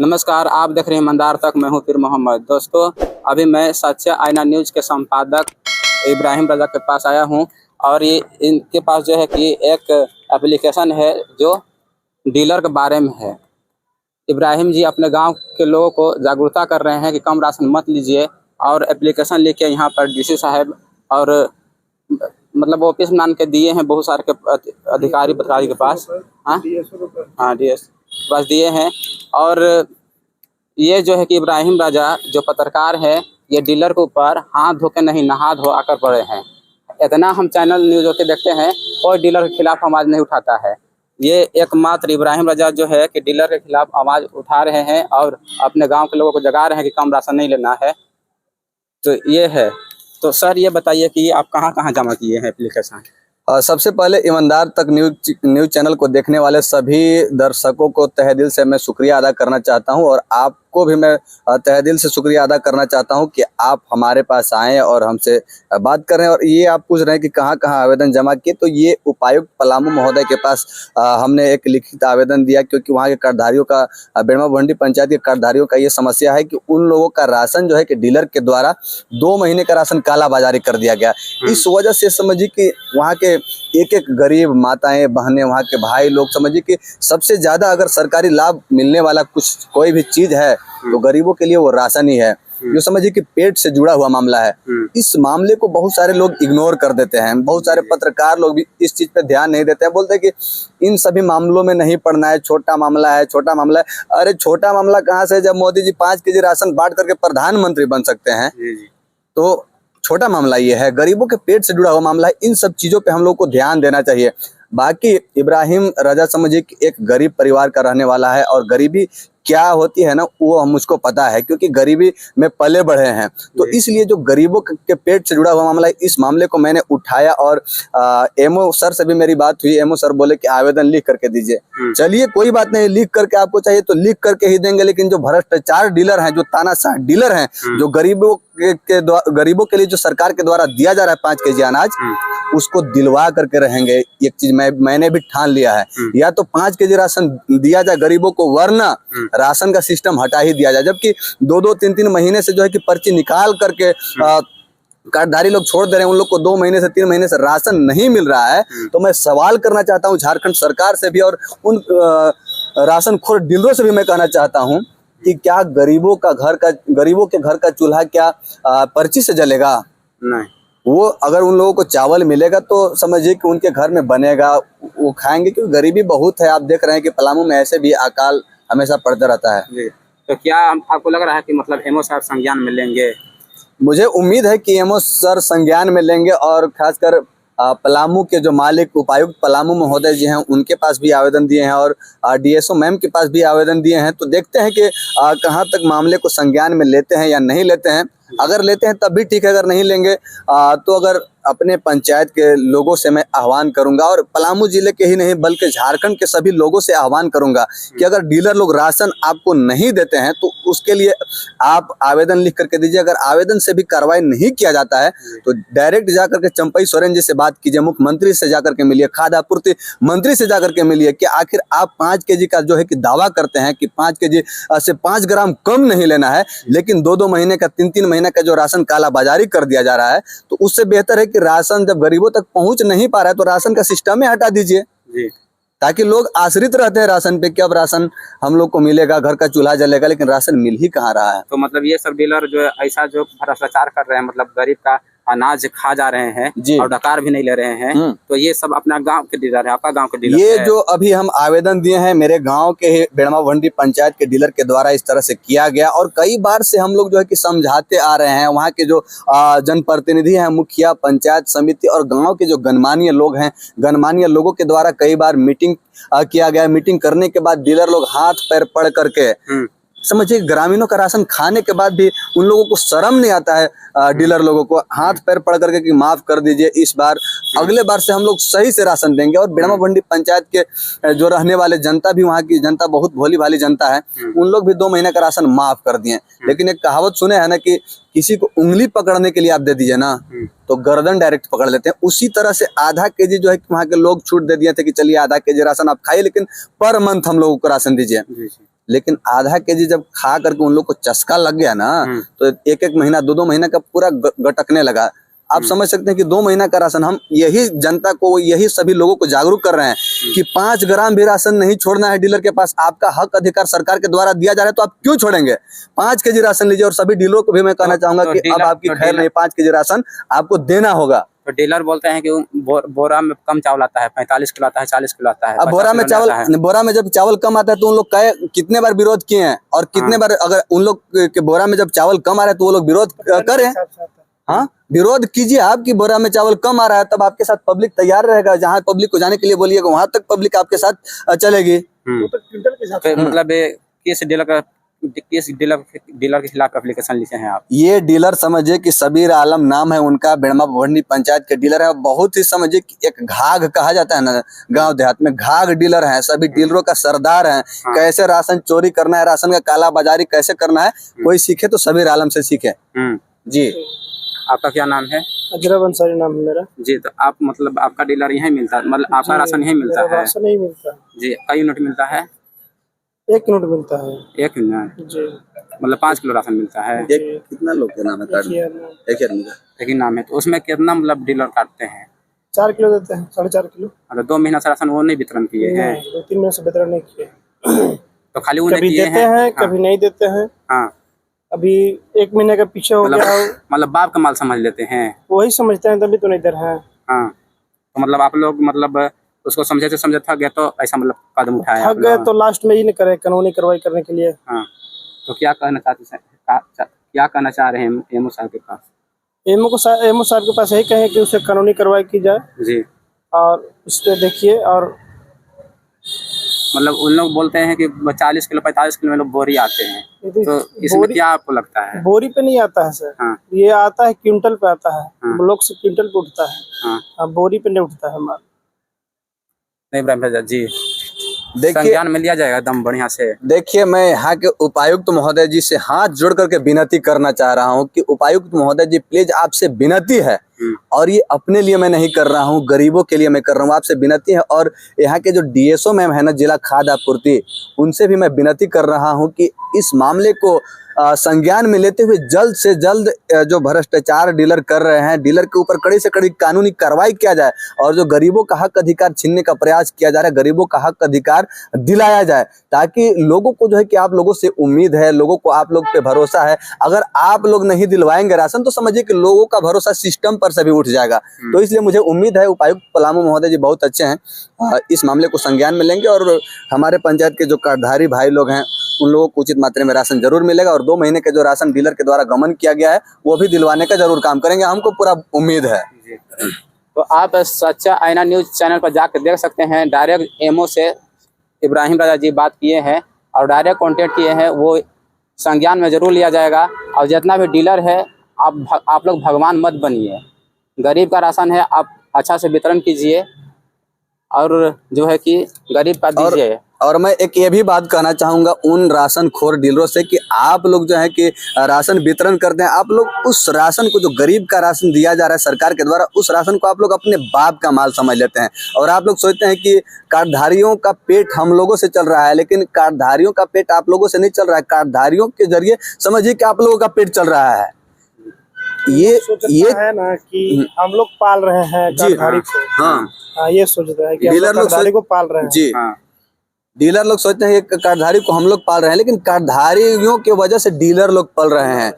नमस्कार, आप देख रहे हैं ईमानदार तक। मैं हूं पीर मोहम्मद। दोस्तों, अभी मैं सच्चा आईना न्यूज़ के संपादक इब्राहिम रजा के पास आया हूं और ये इनके पास जो है कि एक एप्लीकेशन है जो डीलर के बारे में है। इब्राहिम जी अपने गांव के लोगों को जागरूकता कर रहे हैं कि कम राशन मत लीजिए और एप्लीकेशन लेके यहाँ पर डीसी साहब और मतलब ऑफिस मान के दिए हैं बहुत सारे के अधिकारी पदाधिकारी के पास। हाँ, डीएस पास दिए हैं। और ये जो है कि इब्राहिम राजा जो पत्रकार है, ये डीलर के ऊपर हाथ धो के नहीं नहा धो आकर पड़े हैं। इतना हम चैनल न्यूज़ होते देखते हैं, कोई डीलर के खिलाफ आवाज़ नहीं उठाता है। ये एकमात्र इब्राहिम राजा जो है कि डीलर के खिलाफ आवाज़ उठा रहे हैं और अपने गांव के लोगों को जगा रहे हैं कि कम राशन नहीं लेना है। तो ये है। तो सर, ये बताइए कि आप कहाँ कहाँ जमा किए हैं एप्लीकेशन? सबसे पहले ईमानदार तक न्यूज़ चैनल को देखने वाले सभी दर्शकों को तहे दिल से मैं शुक्रिया अदा करना चाहता हूं और आपको भी मैं तहे दिल से शुक्रिया अदा करना चाहता हूं कि आप हमारे पास आए और हमसे बात कर रहे हैं। और ये आप पूछ रहे हैं कि कहां कहां आवेदन जमा किए, तो ये उपायुक्त पलामू महोदय के पास हमने एक लिखित आवेदन दिया, क्योंकि वहाँ के कार्डधारियों का, बेड़मा भंडी पंचायत के कार्डधारियों का ये समस्या है कि उन लोगों का राशन जो है कि डीलर के द्वारा 2 महीने का राशन कालाबाजारी कर दिया गया। इस वजह से समझिए कि वहाँ के एक एक गरीब माताएं बहनें, वहाँ के भाई लोग, समझिए कि सबसे ज्यादा अगर सरकारी लाभ मिलने वाला कुछ कोई भी चीज है तो गरीबों के लिए वो राशन ही है, जो समझिए कि पेट से जुड़ा हुआ मामला है। इस मामले को बहुत सारे लोग इग्नोर कर देते हैं, बहुत सारे पत्रकार लोग भी इस चीज पे ध्यान नहीं देते हैं, बोलते हैं कि इन सभी मामलों में नहीं पड़ना है, छोटा मामला है, छोटा मामला है। अरे छोटा मामला कहाँ से, जब मोदी जी 5 केजी राशन बांट करके प्रधानमंत्री बन सकते हैं तो छोटा मामला ये है, गरीबों के पेट से जुड़ा हुआ मामला है। इन सब चीजों पे हम लोग को ध्यान देना चाहिए। बाकी इब्राहिम रजा समझिए कि एक गरीब परिवार का रहने वाला है और गरीबी क्या होती है ना, वो मुझको पता है, क्योंकि गरीबी में पले बढ़े हैं। तो इसलिए जो गरीबों के पेट से जुड़ा हुआ मामला है, इस मामले को मैंने उठाया और एमओ सर से भी मेरी बात हुई। एमओ सर बोले कि आवेदन लिख करके दीजिए। चलिए, कोई बात नहीं, लिख करके आपको चाहिए तो लिख करके ही देंगे, लेकिन जो भ्रष्टाचार डीलर हैं, जो तानाशाह डीलर हैं, जो गरीबों के लिए जो सरकार के द्वारा दिया जा रहा है 5 केजी अनाज, उसको दिलवा करके रहेंगे। एक चीज मैंने भी ठान लिया है, या तो 5 केजी राशन दिया जाए गरीबों को, वरना राशन का सिस्टम हटा ही दिया जाए। जबकि 2-2, 3-3 महीने से जो है कि पर्ची निकाल करके कार्डधारी लोग छोड़ दे रहे हैं, उन लोग को 2 महीने से 3 महीने से राशन नहीं मिल रहा है। तो मैं सवाल करना चाहता हूँ झारखंड सरकार से भी और उन राशनखोर डीलरों से भी मैं कहना चाहता हूँ कि क्या गरीबों के घर का चूल्हा क्या पर्ची से जलेगा? नहीं। वो अगर उन लोगों को चावल मिलेगा तो समझिए कि उनके घर में बनेगा, वो खाएंगे, क्योंकि गरीबी बहुत है। आप देख रहे हैं कि पलामू में ऐसे भी अकाल हमेशा पड़ता रहता है। जी। तो क्या आपको लग रहा है कि मतलब एमओ साहब संज्ञान में लेंगे? मुझे उम्मीद है कि एमओ सर संज्ञान में लेंगे और खासकर पलामू के जो मालिक उपायुक्त पलामू महोदय जी हैं, उनके पास भी आवेदन दिए हैं और डीएसओ मैम के पास भी आवेदन दिए हैं। तो देखते हैं कि कहां तक मामले को संज्ञान में लेते हैं या नहीं लेते हैं। अगर लेते हैं तब भी ठीक है, अगर नहीं लेंगे तो अगर अपने पंचायत के लोगों से मैं आह्वान करूंगा और पलामू जिले के ही नहीं बल्कि झारखंड के सभी लोगों से आह्वान करूंगा कि अगर डीलर लोग राशन आपको नहीं देते हैं तो उसके लिए आप आवेदन लिख करके दीजिए। अगर आवेदन से भी कार्रवाई नहीं किया जाता है तो डायरेक्ट जाकर के चंपई सोरेन जी से बात कीजिए, मुख्यमंत्री से जाकर के मिलिए, खाद्य आपूर्ति मंत्री से जाकर के मिलिए कि आखिर आप 5 केजी का जो है कि दावा करते हैं कि 5 केजी से 5 ग्राम कम नहीं लेना है, लेकिन 2-2 महीने का 3-3 महीने का जो राशन कालाबाजारी कर दिया जा रहा है। तो उससे बेहतर है कि राशन जब गरीबों तक पहुंच नहीं पा रहा है तो राशन का सिस्टम ही हटा दीजिए, ताकि लोग आश्रित रहते हैं राशन पे कि अब राशन हम लोग को मिलेगा, घर का चूल्हा जलेगा, लेकिन राशन मिल ही कहाँ रहा है। तो मतलब ये सब डीलर जो ऐसा जो भ्रष्टाचार कर रहे हैं, मतलब गरीब का अनाज खा जा रहे हैं और डकार भी नहीं ले रहे हैं, तो ये सब अपना गांव के डीलर है, आपका गांव के डीलर ये जो अभी हम आवेदन दिए हैं मेरे गांव के बेड़मा भंडी पंचायत के डीलर के द्वारा इस तरह से किया गया और कई बार से हम लोग जो है कि समझाते आ रहे हैं। वहाँ के जो जनप्रतिनिधि हैं, मुखिया, पंचायत समिति और गाँव के जो गणमान्य लोग हैं, गणमान्य लोगों के द्वारा कई बार मीटिंग किया गया। मीटिंग करने के बाद डीलर लोग हाथ पैर पड़ करके, समझिए ग्रामीणों का राशन खाने के बाद भी उन लोगों को शर्म नहीं आता है। डीलर लोगों को हाथ पैर पड़ करके कि माफ कर दीजिए, इस बार अगले बार से हम लोग सही से राशन देंगे। और बेड़मा भंडी पंचायत के जो रहने वाले जनता भी, वहाँ की जनता बहुत भोली भाली जनता है, उन लोग भी 2 महीने का राशन माफ कर दिए। लेकिन एक कहावत सुने है ना कि किसी को उंगली पकड़ने के लिए आप दे दीजिए ना तो गर्दन डायरेक्ट पकड़ लेते हैं। उसी तरह से आधा केजी जो है वहाँ के लोग छूट दे दिए थे कि चलिए आधा केजी राशन आप खाइए, लेकिन पर मंथ हम लोगों को राशन दीजिए। लेकिन आधा केजी जब खा करके उन लोग को चस्का लग गया ना, तो एक एक महीना 2-2 महीना का पूरा गटकने लगा। आप समझ सकते हैं कि 2 महीना का राशन, हम यही जनता को, यही सभी लोगों को जागरूक कर रहे हैं कि 5 ग्राम भी राशन नहीं छोड़ना है डीलर के पास। आपका हक अधिकार सरकार के द्वारा दिया जा रहा है, तो आप क्यों छोड़ेंगे? 5 केजी राशन लीजिए। और सभी डीलरों को भी मैं कहना चाहूंगा कि अब आपकी खैर नहीं, 5 केजी राशन आपको देना होगा। तो डीलर बोलते हैं कि बोरा में कम चावल आता है, 45 किलो आता है, 40 किलो आता है। अब बोरा में जब चावल कम आता है तो उन लोग कितने बार विरोध किए हैं, और कितने बार अगर उन लोग के बोरा में जब चावल कम आ रहा है तो वो लोग विरोध करें। हाँ, विरोध कीजिए आप कि बोरा में चावल कम आ रहा है, तब आपके साथ पब्लिक तैयार रहेगा। जहाँ पब्लिक को जाने के लिए बोलिएगा वहां तक पब्लिक आपके साथ चलेगी। मतलब किस डीलर के खिलाफ एप्लीकेशन लिखे हैं आप? ये डीलर समझिए कि सबीर आलम नाम है उनका, बेड़मा भवनी पंचायत के डीलर है। बहुत ही समझिए कि एक घाघ कहा जाता है ना गांव देहात में, घाघ डीलर है, सभी डीलरों का सरदार है। कैसे राशन चोरी करना है, राशन का काला बाजारी कैसे करना है, कोई सीखे तो सबीर आलम से सीखे। जी, आपका क्या नाम है? अजरब अंसारी नाम है मेरा जी। तो आप मतलब आपका डीलर यहीं मिलता है, मतलब आपका राशन यहीं मिलता है? राशन नहीं मिलता जी। कई यूनिट मिलता है? 1 यूनिट मिलता है। 1 यूनिट जी, मतलब 5 किलो राशन मिलता है। कितना लोग के नाम है कार्ड में? एक ही नाम है। तो उसमें कितना मतलब डीलर काटते हैं? 4 किलो देते हैं, 4.5 किलो। अगर 2 महीना से राशन वो नहीं वितरण किए हैं? 2-3 महीने से वितरण नहीं किए। तो खाली उन्हें कभी किए देते हैं, कभी नहीं देते हैं। हाँ, अभी 1 महीने का पीछे हो गया। मतलब बाप का माल समझ लेते हैं। वही समझते हैं, तभी तो नहीं दे रहे हैं। हाँ, तो मतलब आप लोग मतलब उसको समझे थक गया तो ऐसा मतलब कदम उठाया? थक गए तो लास्ट में ही नहीं करे, कानूनी कार्रवाई करने के लिए। हाँ, तो क्या कहना चाह रहे हैं एमओ साहब के पास? एमओ साहब के पास यही कहें कि उसे कानूनी कार्रवाई की जाए जी। और उस पर देखिए। और मतलब उन लोग बोलते हैं कि 40 किलो 45 किलो में लोग बोरी आते हैं, तो इसमें क्या आपको लगता है? बोरी पे नहीं आता है सर। हाँ। ये आता है क्विंटल पे आता है। हाँ। ब्लॉक से क्विंटल पे उठता है। हाँ। बोरी पे नहीं उठता है माल। नहीं इब्राहिम राजा जी, देखिए संज्ञान में लिया जाएगा एकदम बढ़िया से। देखिए, मैं यहाँ के उपायुक्त महोदय जी से हाथ जोड़ करके विनती करना चाह रहा हूँ कि उपायुक्त महोदय जी प्लीज, आपसे विनती है, और ये अपने लिए मैं नहीं कर रहा हूँ, गरीबों के लिए मैं कर रहा हूँ, आपसे विनती है। और यहाँ के जो डीएसओ मैम है ना, जिला खाद्य आपूर्ति, उनसे भी मैं विनती कर रहा हूँ कि इस मामले को संज्ञान में लेते हुए जल्द से जल्द जो भ्रष्टाचार डीलर कर रहे हैं, डीलर के ऊपर कड़ी से कड़ी कानूनी कार्रवाई किया जाए, और जो गरीबों का हक अधिकार छीनने का प्रयास किया जा रहा है, गरीबों का हक अधिकार दिलाया जाए, ताकि लोगों को जो है कि आप लोगों से उम्मीद है, लोगों को आप लोग पे भरोसा है। अगर आप लोग नहीं दिलवाएंगे राशन तो समझिए कि लोगों का भरोसा सिस्टम पर से भी उठ जाएगा। तो इसलिए मुझे उम्मीद है उपायुक्त पलामू महोदय जी बहुत अच्छे हैं, इस मामले को संज्ञान में लेंगे, और हमारे पंचायत के जो कार्डधारी भाई लोग हैं उन लोगों को उचित मात्रा में राशन जरूर मिलेगा, और 2 महीने के जो राशन डीलर के द्वारा गमन किया गया है वो भी दिलवाने का जरूर काम करेंगे, हमको पूरा उम्मीद है। तो आप सच्चा आईना न्यूज चैनल पर जाकर देख सकते हैं, डायरेक्ट एमओ से इब्राहिम राजा जी बात किए हैं और डायरेक्ट कॉन्टेक्ट किए हैं, वो संज्ञान में जरूर लिया जाएगा। और जितना भी डीलर है, आप लोग भगवान मत बनिए, गरीब का राशन है आप अच्छा से वितरण कीजिए, और जो है कि गरीब का दीजिए। और मैं एक ये भी बात कहना चाहूँगा उन राशन खोर डीलरों से कि आप लोग जो है कि राशन वितरण करते हैं, आप लोग उस राशन को, जो गरीब का राशन दिया जा रहा है सरकार के द्वारा, उस राशन को आप लोग अपने बाप का माल समझ लेते हैं, और आप लोग सोचते हैं कि कार्डधारियों का पेट हम लोगों से चल रहा है, लेकिन कार्डधारियों का पेट आप लोगों से नहीं चल रहा है, कार्डधारियों के जरिए समझिए कि आप लोगों का पेट चल रहा है। ये है ना कि हम लोग पाल रहे हैं कार्डधारी को। हाँ, ये सोचता है कि डीलर लोग कार्डधारी को पाल रहे हैं। जी, डीलर लोग सोचते हैं कि कार्डधारी को हम लोग पाल रहे हैं, लेकिन कार्डधारियों की वजह से डीलर लोग पल रहे हैं।